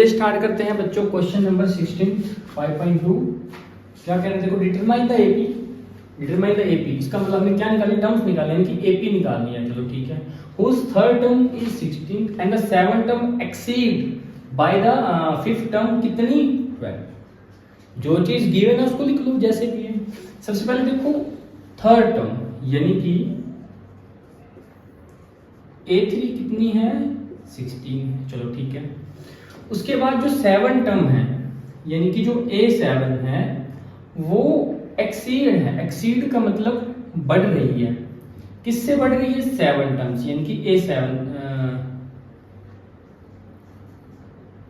चलिए स्टार्ट करते हैं बच्चों। क्वेश्चन नंबर 16 5.2 क्या कह रहे हैं, देखो determine the AP. Determine the AP इसका मतलब हमें क्या निकालनी, टर्म्स निकालनी है कि एपी निकालनी है। चलो ठीक है। whose third term is 16 and the seventh term exceed by the fifth term कितनी 12। जो चीज गिवन है उसको लिख लो जैसे भी है। सबसे पहले देखो थर्ड टर्म यानी कि A3 कितनी है 16 है। चलो ठीक है। उसके बाद जो 7 टर्म है यानी कि जो A7 है वो एक्सीड है। एक्सीड का मतलब बढ़ रही है। किससे बढ़ रही है, 7 टर्म्स यानी कि A7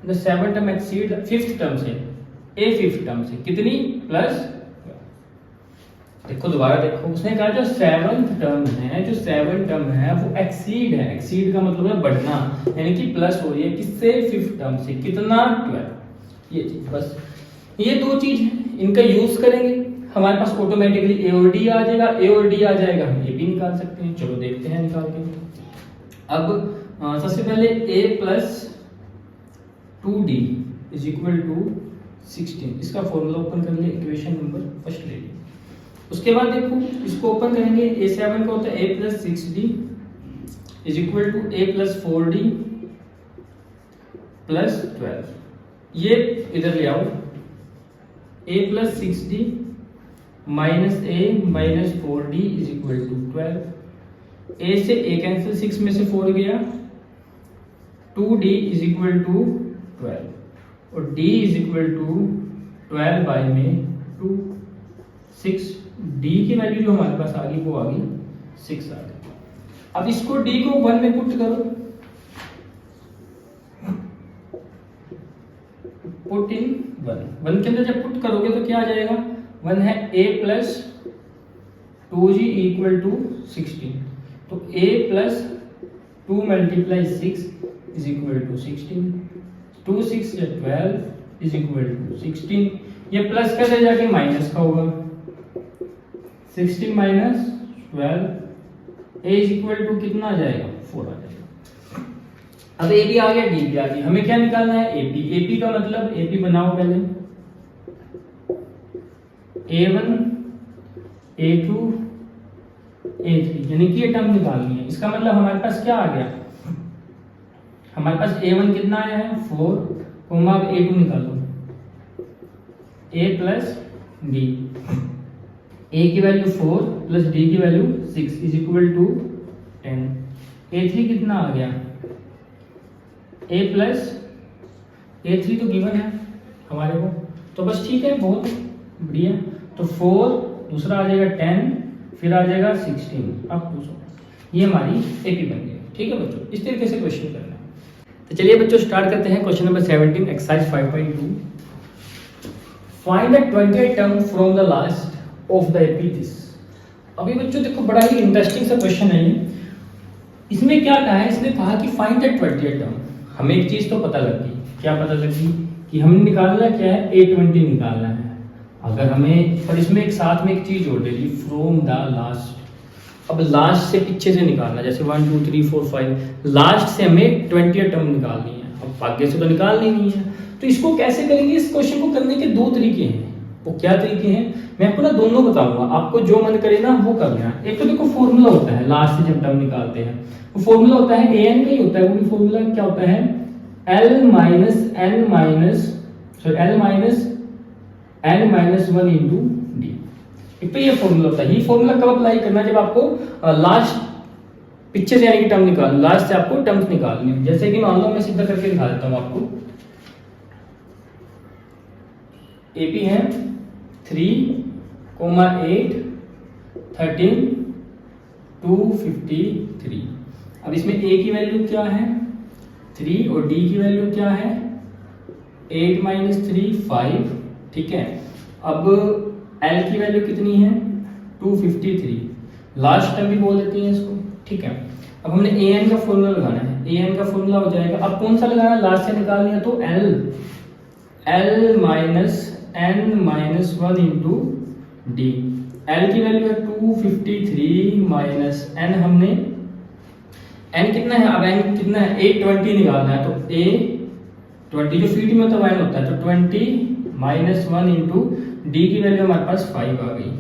the 7 term exceed fifth term से, A फिफ्थ टर्म से कितनी प्लस। देखो दोबारा देखो, उसने कहा जो 7th टर्म है, जो 7 टर्म है वो एक्सीड है। एक्सीड का मतलब है बढ़ना, यानी कि प्लस हो रही है किससे, फिफ्थ टर्म से कितना 12। ये चीज बस, ये दो चीज है, इनका यूज करेंगे हमारे पास ऑटोमेटिकली ए और डी आ जाएगा। ए और डी आ जाएगा हम ए भी निकाल सकते हैं। चलो देखते हैं निकाल के। अब सबसे पहले a plus 2d is equal to 16। इसका फॉर्मूला ओपन कर लिए, इक्वेशन नंबर फर्स्ट ले ली। उसके बाद देखो इसको ओपन करेंगे, a7 का होता है a plus 6d is equal to a plus 4d plus 12। ये इधर ले आओ, a plus 6d minus a minus 4d is equal to 12। a से a कैंसिल, 6 में से 4 गया, 2d इज इक्वल टू 12 और d is equal to 12 by में 2 6। d की वैल्यू जो हमारे पास आ गई वो आ गई 6 आ गई। अब इसको d को 1 में पुट करो, पुट इन 1 के अंदर जब पुट करोगे तो क्या आ जाएगा, 1 है a plus 2g equal to 16। तो a plus 2 multiply 6 is equal to 16। 2 6 या 12 इज इक्वल टू 16। ये प्लस का जाके माइनस का होगा, 16 minus 12 a is equal to कितना आ जाएगा 4 आ जाएगा। अब a भी आ गया, d भी आ गया। हमें क्या निकालना है, ap। ap का मतलब ap बनाओ पहले, a1 a2 a3 यानी कि ये टर्म निकालनी है। इसका मतलब हमारे पास क्या आ गया, हमारे पास a1 कितना आया है 4, अब a2 निकालो, a प्लस b, a की वैल्यू 4 प्लस d की value 6 is equal to 10। a3 कितना आ गया, a प्लस a3 तो गिवन है हमारे को, तो बस ठीक है, बहुत बढ़िया। तो 4 दूसरा आ जाएगा 10, फिर आ जाएगा 16 अब 200। ये हमारी एपी बन गई। ठीक है बच्चों, इस तरीके से क्वेश्चन करना है। तो चलिए बच्चों स्टार्ट करते हैं question number 17 exercise 5.2। Find the 20th term from the last of the AP this. अभी बच्चों देखो बड़ा ही इंटरेस्टिंग सा क्वेश्चन है ये। इसमें क्या कहा है, इसने कहा कि फाइंड द 20th टर्म। हमें एक चीज तो पता लग गई, क्या पता लगी कि हमें निकालना क्या है, A20 निकालना है। अगर हमें, पर इसमें एक साथ में एक चीज जोड़ देगी, फ्रॉम द लास्ट। अब लास्ट से पीछे से निकालना, जैसे 1 2 3 4 5 लास्ट से हमें 20th टर्म निकालनी है। अब आगे से तो निकालनी नहीं है, तो इसको कैसे करेंगे। इस क्वेश्चन को करने के दो तरीके हैं। वो क्या तरीके हैं मैं आपको ना दोनों बताऊंगा, आपको जो मन करे ना वो कर लेना। एक तो देखो फॉर्मूला होता है लास्ट से जब टर्म निकालते हैं, वो फॉर्मूला होता है an का ही होता है। वो भी फॉर्मूला क्या होता है, l minus n minus 1 into D. एक तो ये फॉर्मूला होता है। ये फॉर्मूला कब अप्लाई करना, जब आपको लास्ट पीछे से यानी कि टर्म निकालना, लास्ट से आपको टर्म्स निकालनी है। जैसे कि मान लो मैं सीधा करके दिखा देता हूं आपको। एपी है 3, 8, 13, 253। अब इसमें a की वैल्यू क्या है 3 और d की वैल्यू क्या है 8 माइनस 3 5। ठीक है। अब l की वैल्यू कितनी है 253। लास्ट टर्म भी बोल देते हैं इसको। ठीक है। अब हमने an का फॉर्मूला लगाना है। an का फॉर्मूला हो जाएगा, अब कौन सा लगाना है, लास्ट से निकालनी है तो l minus n minus 1 into D. l की वैल्यू है 253 माइनस n, हमने n कितना है, अब n कितना है 820 निकालना है, तो 20 जो फीट में होता है 1 होता है, तो 20 माइनस 1 इंटू डी की वैल्यू हमारे पास 5 आ गई,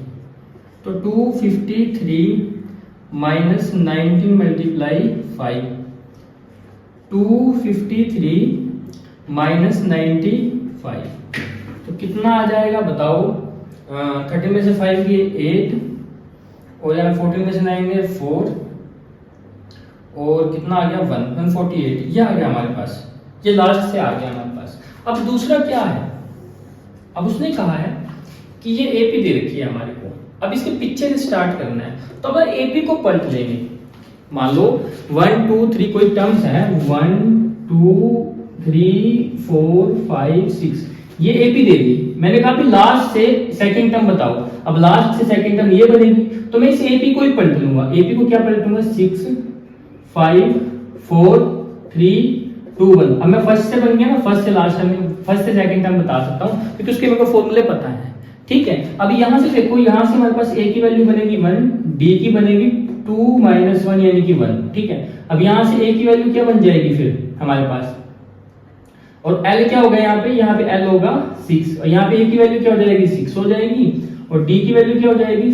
तो 253 माइनस 19 मल्टीप्लाई 5, 253 माइनस 95, तो कितना आ जाएगा बताओ। 30 में से 5 गए 8, और यहाँ 14 में से 9 गए 4, और कितना आ गया 148, ये आ गया हमारे पास, ये लास्ट से आ गया हमारे पास। अब दूसरा क्या है, अब उसने कहा है कि ये एपी दे रखी है हमारे को, अब इसके पीछे से स्टार्ट करना है, तो अब एपी को पलट लेंगे। मान लो 1 2 3 कोई टर्म्स है, 1 2 3 4 5 6, ये एपी दे दी। मैंने कहा भी लास्ट से सेकंड टर्म बताओ, अब लास्ट से सेकंड टर्म ये बनेगी, तो मैं इस एपी को ही पलट लूंगा। एपी को क्या पलटूंगा, 6 5 4 3 2 1। अब मैं फर्स्ट से बन गया ना, फर्स्ट से लास्ट टर्म, फर्स्ट से सेकंड टर्म बता सकता हूँ क्योंकि उसके मेरे को फॉर्मूले पता है। ठीक है, अब यहाँ से देखो, यहाँ से हमारे पास ए की वैल्यू बनेगी 1, डी की बनेगी 2 माइनस 1 यानी कि 1। ठीक है, अब यहाँ से ए की वैल्यू क्या बन जाएगी फिर हमारे पास, और एल क्या होगा यहाँ पे एल होगा 6, और यहाँ पे ए की वैल्यू क्या हो जाएगी 6 हो जाएगी, और डी की वैल्यू क्या हो जाएगी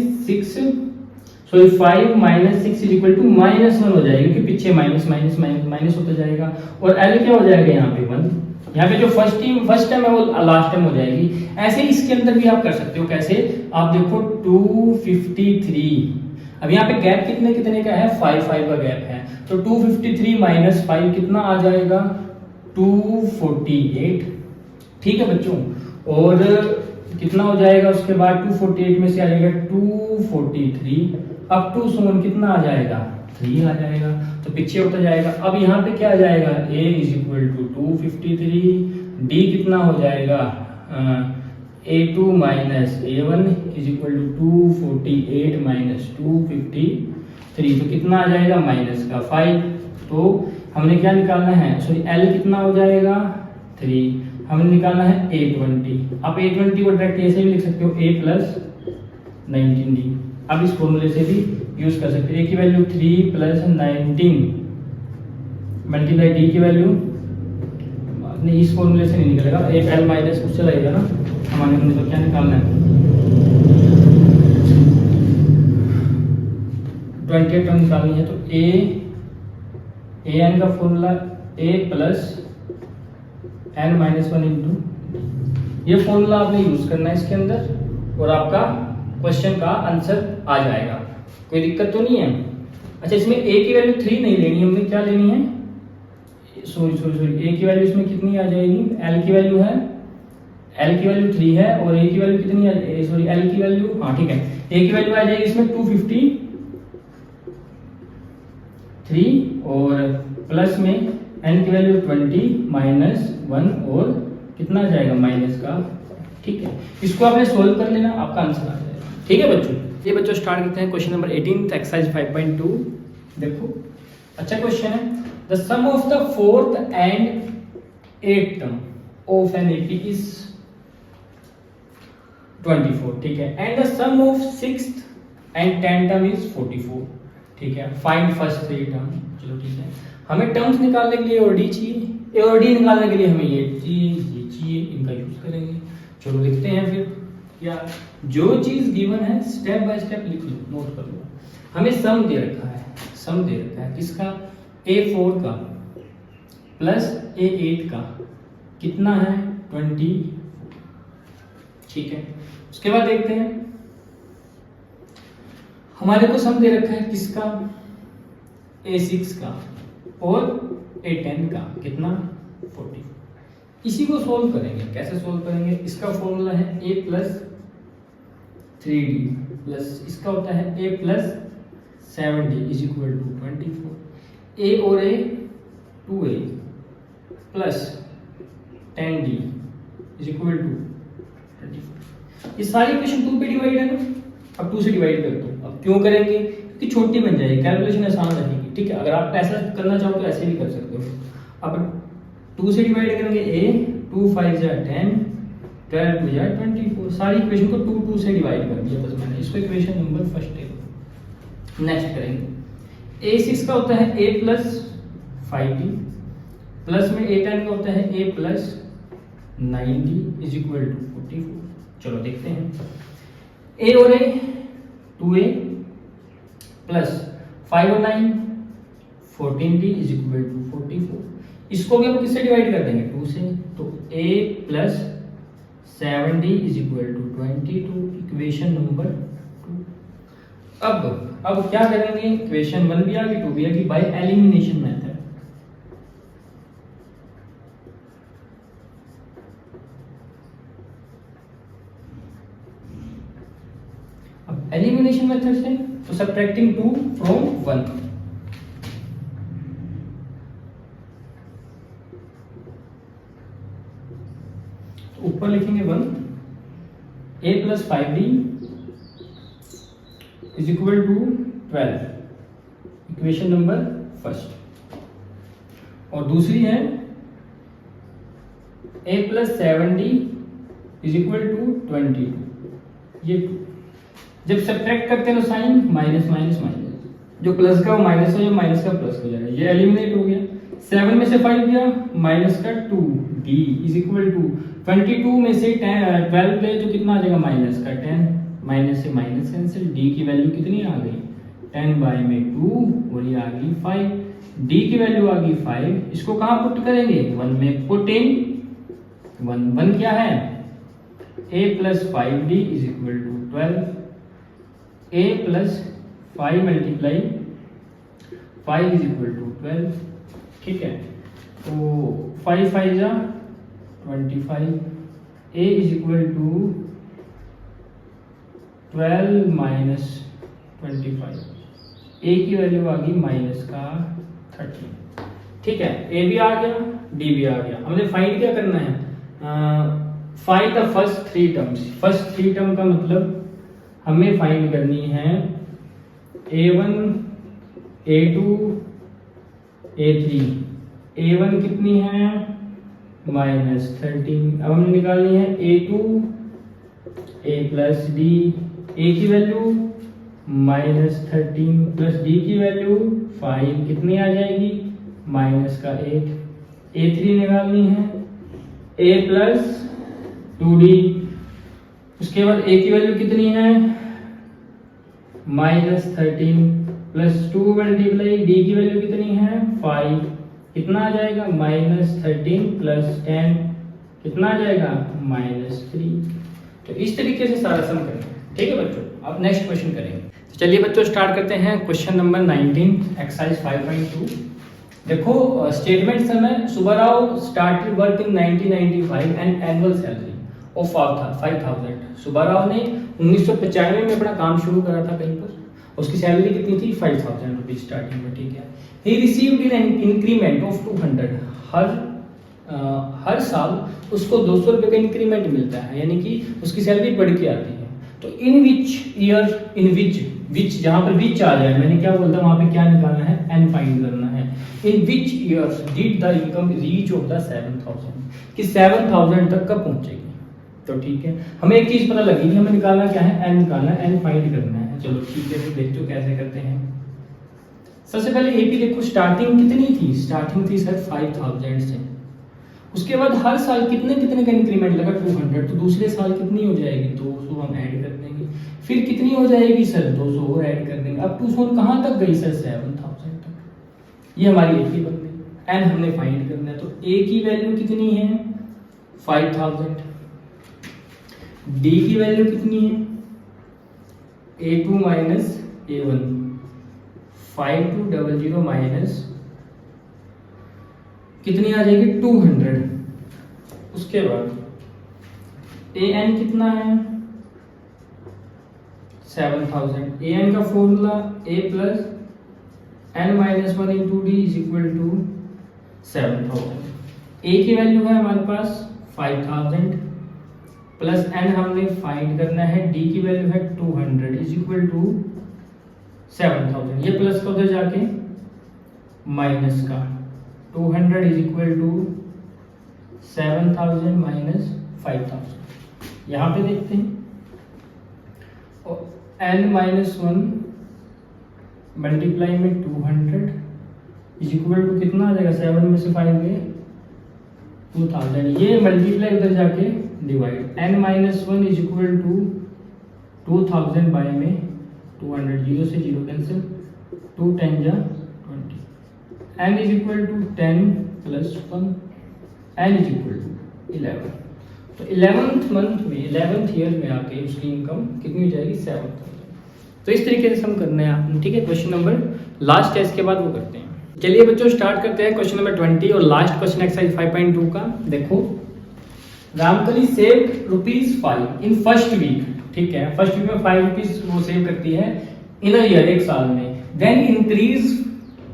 5 minus 6 is equal to minus 1 हो जाएगी, क्योंकि पीछे माइनस माइनस माइनस माइनस होता जाएगा, और एल क्या हो जाएगा यहाँ पे 1, यहाँ पे जो फर्स्ट टर्म है वो लास्ट टर्म हो जाएगी। ऐसे ही इसके अंदर भी आप कर सकते हो, कैसे, आप देखो 253, अब यहाँ पे गैप कितने का है, 5 का गैप है, तो 253 माइनस 5 कितना आ जाएगा 248। ठीक है बच्चों, और कितना हो जाएगा उसके बाद 248 में से आ जाएगा 243, अप टू सोन कितना आ जाएगा 3 आ जाएगा, तो पीछे होता जाएगा। अब यहाँ पे क्या आ जाएगा, a is equal to 253, d कितना हो जाएगा a2 minus a1 is equal to 248 minus 253, तो कितना आ जाएगा माइनस का 5। तो हमने क्या निकालना है, सॉरी l कितना हो जाएगा 3, हमें निकालना है a20। आप a20 को डायरेक्ट ऐसे भी लिख सकते हो, a प्लस 19d। अब इस फॉर्मूले से भी यूज कर सकते हैं, a की वैल्यू 3 प्लस 19 मल्टीप्लाई d की वैल्यू, नहीं इस फॉर्मूले से नहीं निकलेगा, a l माइनस उससे लगेगा ना, हमने तो क्या निकालना है 28 टर्म निकालनी है, तो a n का formula a plus n minus 1 into, ये फॉर्मूला आपने यूज करना है इसके अंदर, और आपका क्वेश्चन का आंसर आ जाएगा, कोई दिक्कत तो नहीं है। अच्छा, इसमें a की वैल्यू 3 नहीं लेनी, हमने क्या लेनी है, सॉरी a की वैल्यू इसमें कितनी आ जाएगी, l की वैल्यू 3 है, और a की वैल्यू कितनी है, सॉरी l की वैल्यू, हाँ ठीक है, a की वैल्यू आ जाएगी इसमें 253, और प्लस में n की वैल्यू 20 माइनस 1, और कितना आ जाएगा माइनस का। ठीक है, इसको आपने सोल्व कर लेना, आपका आंसर आ जाएगा। ठीक है बच्चों, ये बच्चों स्टार्ट करते हैं क्वेश्चन नंबर 18 एक्सरसाइज 5.2। देखो अच्छा क्वेश्चन है, the sum of the 4th and 8th term of an AP is 24। ठीक है, and the sum of 6th and 10th term is 44। ठीक है, फाइंड फर्स्ट 3 टर्म। चलो ठीक है, हमें टर्म्स निकालने के लिए ओडी चाहिए, ए और डी निकालने के लिए हमें ये चाहिए, इनका यूज करेंगे। चलो लिखते हैं फिर, या जो चीज गिवन है स्टेप बाय स्टेप लिख लो, नोट कर लो। हमें सम दे रखा है किसका, a4 का प्लस a8 का, कितना है 20। ठीक है, उसके बाद देखते हैं हमारे को सम दे रखा है किसका, a6 का और a10 का, कितना 40। इसी को सोल्व करेंगे, कैसे सोल्व करेंगे, इसका फॉर्मूला है a प्लस 3d प्लस इसका होता है a plus 7d is equal to 24। a और a 2a plus 10d is equal to 24। ये सारी इक्वेशन 2 पे डिवाइड है ना, अब 2 से डिवाइड कर दो। अब क्यों करेंगे, क्योंकि छोटी बन जाएगी, कैलकुलेशन आसान रहेगी। ठीक है, अगर आप ऐसा करना चाहो तो ऐसे भी कर सकते हो। अब 2 से डिवाइड करेंगे a, 2 5 जा 10, 12 2 जा 24। सारी इक्वेशन को 2 से डिवाइड कर दिया बस मैंने, इसको इक्वेशन नंबर फर्स्ट है। नेक्स्ट करेंगे, a6 का होता है a प्लस 5d प्लस में a10 का होता है a plus 90 is equal to 44। चलो देखते हैं, a और a 2a प्लस 5 और 9 14d इज इक्वल टू 44। इसको भी हम किससे डिवाइड कर देंगे 2 से, तो a plus 7d is equal to 22, equation number 2। अब क्या करेंगे, इक्वेशन 1 भी आ गई 2 भी आ गई, बाय एलिमिनेशन मेथड। अब एलिमिनेशन मेथड से तो सबट्रैक्टिंग 2 फ्रॉम 1, ऊपर लिखेंगे 1, a plus 5d is equal to 12, equation number first. और दूसरी है a plus 7d is equal to 22, ये 2। जब सब्ट्रैक्ट करते हैं तो साइन माइनस माइनस माइनस, जो प्लस का वो माइनस हो जाएगा, माइनस का प्लस हो जाएगा, ये एलिमिनेट हो गया। 7 में से 5 गया, माइनस का 2, d इज इक्वल टू 22 में से 12 ले तो कितना आ जाएगा माइनस का 10, माइनस से माइनस कैंसिल, d की वैल्यू कितनी आ गई 10 बाई में 2 और ये आ गई 5, d की वैल्यू आ गई 5। इसको कहाँ पुट करेंगे 1 में, पुट इन 1 क्या है a plus 5d is equal to 12, a plus 5 multiply 5 is equal to 12। ठीक है, तो 5 5 जा 25, a is equal to 12 minus 25, a की वैल्यू आ गई माइनस का 13। ठीक है, a भी आ गया d भी आ गया। हमने फाइंड क्या करना है, find the first 3 terms. First 3 term का मतलब हमें फाइंड करनी है a1 a2 a3। a1 कितनी है -13, अब हमें निकालनी है a2 a plus d, a की वैल्यू -13 प्लस d की वैल्यू 5 कितनी आ जाएगी -8। a3 निकालनी है a प्लस 2d, उसके बाद a की वैल्यू कितनी है -13 प्लस 2 मल्टीप्लाई d की वैल्यू कितनी है 5, कितना आ जाएगा -13 प्लस 10 कितना आ जाएगा -3। तो इस तरीके से सारा सम करेंगे। ठीक है बच्चों, अब नेक्स्ट क्वेश्चन करेंगे। तो चलिए बच्चों स्टार्ट करते हैं क्वेश्चन नंबर 19 एक्सरसाइज 5.2। देखो स्टेटमेंट समय Subbarao started work in 1995 and annual salary of 5000। Subbarao ने 1995 में अपना काम शुरू करा था कहीं पर, उसकी सैलरी कितनी थी 5000 रुपीज स्टार्टिंग में। ठीक है, he received an increment of 200, हर साल उसको 200 रुपये का इंक्रीमेंट मिलता है, यानी कि उसकी सैलरी बढ़ के आती है। तो इन विच ईयर, इन विच जहां पर विच आ जाए, मैंने क्या बोलता वहां पे क्या निकालना है एन फाइंड करना है। In which years did the income reach of the 7000, कि 7000 तक कब पहुंचेगी। तो ठीक है, हमें एक चीज पता लगी, हमें निकालना क्या है एन निकालना है, एन फाइंड करना है। चलो ठीक है, तो देखते हो कैसे करते हैं। सबसे पहले एपी देखो स्टार्टिंग कितनी थी, स्टार्टिंग थी सर 5000 से, उसके बाद हर साल कितने कितने का इंक्रीमेंट लगा 200, तो दूसरे साल कितनी हो जाएगी 200 हम ऐड कर देंगे, फिर कितनी हो जाएगी सर 200 और ऐड कर देंगे, अब 200 कहाँ तक गई सर 7000 तक। ये हमारी ए की बन गई। एन हमने फाइंड करना है, तो ए की वैल्यू कितनी है 5000, डी की वैल्यू कितनी है A2 माइनस A1, 5200 माइनस कितनी आ जाएगी 200। उसके बाद an कितना है 7000। an का formula a plus n minus 1 into D is equal to 7000। a की वैल्यू है हमारे पास 5000 प्लस n हमने फाइंड करना है, d की वैल्यू है 200 इज इक्वल टू 7000। ये प्लस का उधर जाके माइनस का 200 इज इक्वल टू 7000 माइनस 5000। यहाँ पे देखते हैं n माइनस 1 मल्टीप्लाई में 200 इज इक्वल टू कितना आ जाएगा, 7 में से 5 गए 2000, ये मल्टीप्लाई उधर जाके divide, n-1 is equal to 2000 by में 200, 0 से 0 कैंसिल, 2 10 जा 20, n is equal to 10 plus 1, n is equal to 11। तो 11th मंथ में 11th ईयर में आके उसकी इनकम कितनी हो जाएगी 7,000। तो इस तरीके से हम करना है आपने, ठीक है। क्वेश्चन नंबर लास्ट है, इसके बाद वो करते हैं। चलिए बच्चों स्टार्ट करते हैं क्वेश्चन नंबर 20 और लास्ट क्वेश्चन एक्सरसाइज 5.2 का। देखो, Ramkali save ₹5 in first week, ठीक है। फर्स्ट वीक में 5 रुपीज वो सेव करती है इन अ ईयर, एक साल में। Then increase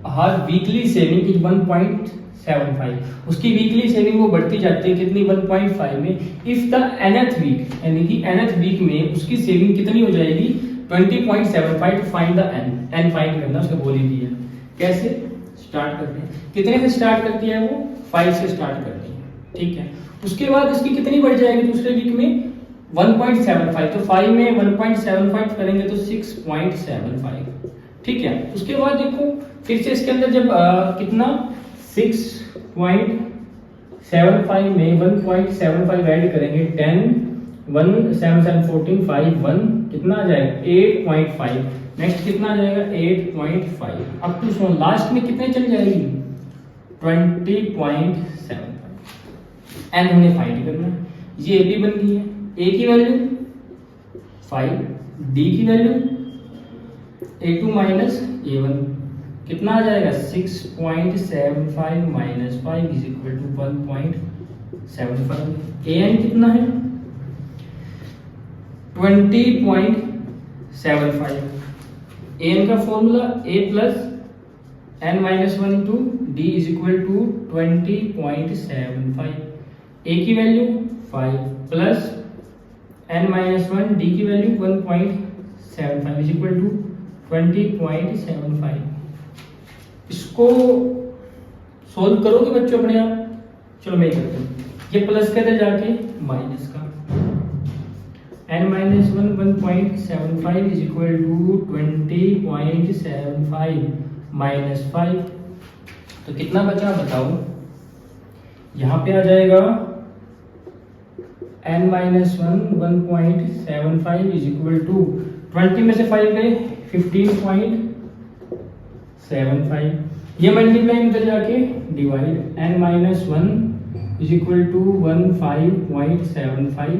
her weekly saving is 1.75, उसकी वीकली सेविंग वो बढ़ती जाती है कितनी, 1.5 में। इफ द nth वीक, यानी कि nth वीक में उसकी सेविंग कितनी हो जाएगी 20.75, to find the n find करना, उसने बोल ही दिया। कैसे स्टार्ट करते हैं, कितने से स्टार्ट करती है वो, 5 से स्टार्ट करती है, ठीक है। उसके बाद इसकी कितनी बढ़ जाएगी दूसरे वीक में 1.75, तो 5 में 1.75 करेंगे तो 6.75, ठीक है। उसके बाद देखो फिर से इसके अंदर जब कितना 6.75 में 1.75 ऐड करेंगे, 10 1 7 7 14 5 1 कितना आ जाएगा 8.5, नेक्स्ट कितना आ जाएगा 8.5, अप टू सो लास्ट में कितने चल जाएगी 20.75। एन हमने फाइंड करना है, ये भी बन गई है। ए की वैल्यू 5, डी की वैल्यू A2 माइनस A1 कितना आ जाएगा 6.75 minus 5 is equal to 1.75। AN कितना है 20.75। AN का formula A plus n-1 into D is equal to 20.75। A की वैल्यू 5 प्लस n-1 डी की वैल्यू 1.75 इज इक्वल टू 20.75। इसको सोल्व करोगे बच्चों अपने आप, चलो मैं करता हूँ। ये प्लस के अंदर जाके माइनस का n-1 1.75 is equal to 20.75 minus 5, तो कितना बचा बताओ। यहाँ पे आ जाएगा n-1 1.75 इज इक्वल टू 20 में से 5 गए 15.75, ये मल्टीप्लाई इधर जाके divide, n-1 is equal to 15.75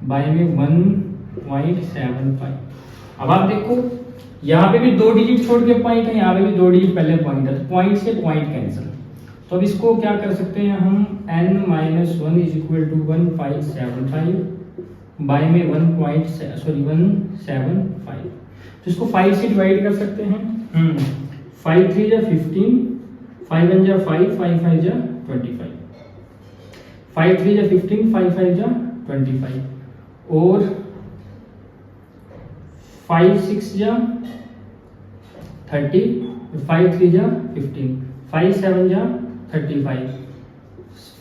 by में 1.75। अब आप देखो यहाँ पे भी 2 डिजिट छोड़ के पॉइंट है, यहाँ पे भी 2 डिजिट पहले पॉइंट है, तो पॉइंट से पॉइंट कैंसिल। तो अब इसको क्या कर सकते हैं हम, n-1 is equal to 1.75 bye में 1.75, तो इसको 5 से डिवाइड कर सकते हैं। 5 3 जा 15, 5 1 जा 5, 5 5 जा 25, 5 3 जा 15, 5 5 जा 25, और 5 6 जा 30, 5 3 जा 15, 5 7 जा 35,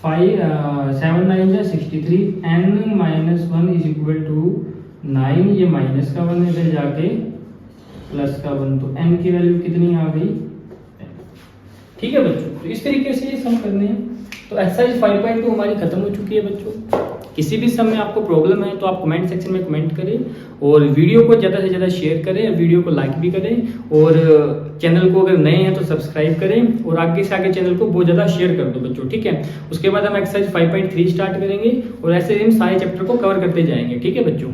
7 9 जा 63, n-1 इज इक्वल टू 9, ये माइनस का 1 इधर जाके प्लस का 1, तो n की वैल्यू कितनी आ गई 10। ठीक है बच्चों, तो इस तरीके से ये सम करने हैं। तो एक्सरसाइज 5.2 हमारी खत्म हो चुकी है बच्चों। किसी भी सम में आपको प्रॉब्लम है तो आप कमेंट सेक्शन में कमेंट करें, और वीडियो को ज़्यादा से ज़्यादा शेयर करें, वीडियो को लाइक भी करें, और चैनल को अगर नए हैं तो सब्सक्राइब करें, और आगे से आगे चैनल को बहुत ज़्यादा शेयर कर दो बच्चों, ठीक है। उसके बाद हम एक्सरसाइज 5.3 स्टार्ट करेंगे, और ऐसे हम सारे चैप्टर को कवर करते जाएंगे, ठीक है बच्चों।